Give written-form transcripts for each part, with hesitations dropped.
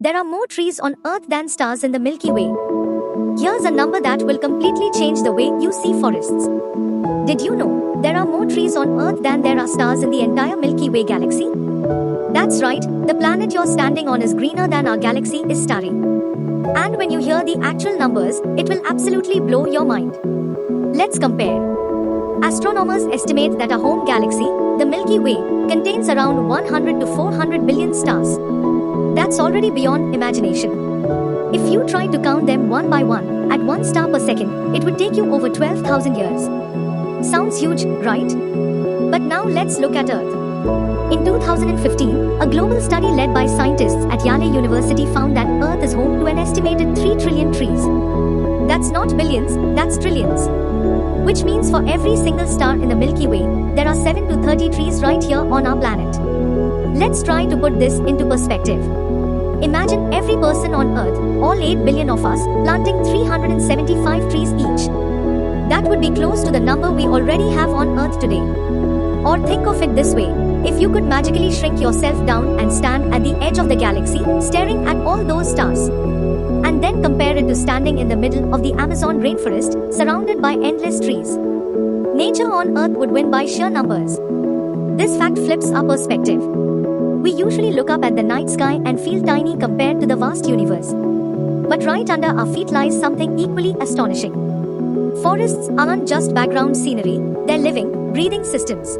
There are more trees on Earth than stars in the Milky Way. Here's a number that will completely change the way you see forests. Did you know there are more trees on Earth than there are stars in the entire Milky Way galaxy? That's right, the planet you're standing on is greener than our galaxy is starry. And when you hear the actual numbers, it will absolutely blow your mind. Let's compare. Astronomers estimate that our home galaxy, the Milky Way, contains around 100 to 400 billion stars. That's already beyond imagination. If you try to count them one by one, at 1 star per second, it would take you over 12,000 years. Sounds huge, right? But now let's look at Earth. In 2015, a global study led by scientists at Yale University found that Earth is home to an estimated 3 trillion trees. That's not billions, that's trillions. Which means for every single star in the Milky Way, there are 7 to 30 trees right here on our planet. Let's try to put this into perspective. Imagine every person on Earth, all 8 billion of us, planting 375 trees each. That would be close to the number we already have on Earth today. Or think of it this way, if you could magically shrink yourself down and stand at the edge of the galaxy, staring at all those stars, and then compare it to standing in the middle of the Amazon rainforest, surrounded by endless trees. Nature on Earth would win by sheer numbers. This fact flips our perspective. We usually look up at the night sky and feel tiny compared to the vast universe. But right under our feet lies something equally astonishing. Forests aren't just background scenery, they're living, breathing systems.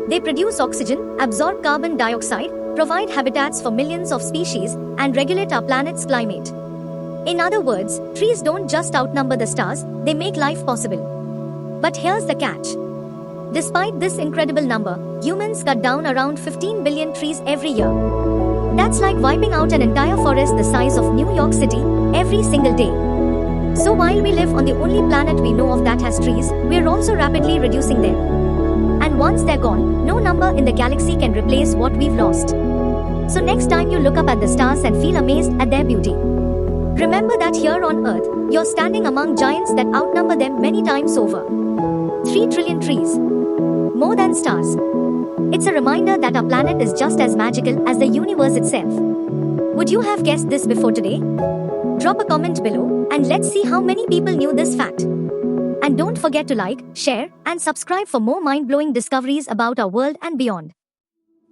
They produce oxygen, absorb carbon dioxide, provide habitats for millions of species, and regulate our planet's climate. In other words, trees don't just outnumber the stars, they make life possible. But here's the catch. Despite this incredible number, humans cut down around 15 billion trees every year. That's like wiping out an entire forest the size of New York City every single day. So while we live on the only planet we know of that has trees, we're also rapidly reducing them. And once they're gone, no number in the galaxy can replace what we've lost. So next time you look up at the stars and feel amazed at their beauty, remember that here on Earth, you're standing among giants that outnumber them many times over. 3 trillion trees. More than stars. It's a reminder that our planet is just as magical as the universe itself. Would you have guessed this before today? Drop a comment below, and let's see how many people knew this fact. And don't forget to like, share, and subscribe for more mind-blowing discoveries about our world and beyond.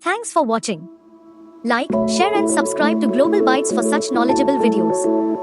Thanks for watching. Like, share and subscribe to Global Bytes for such knowledgeable videos.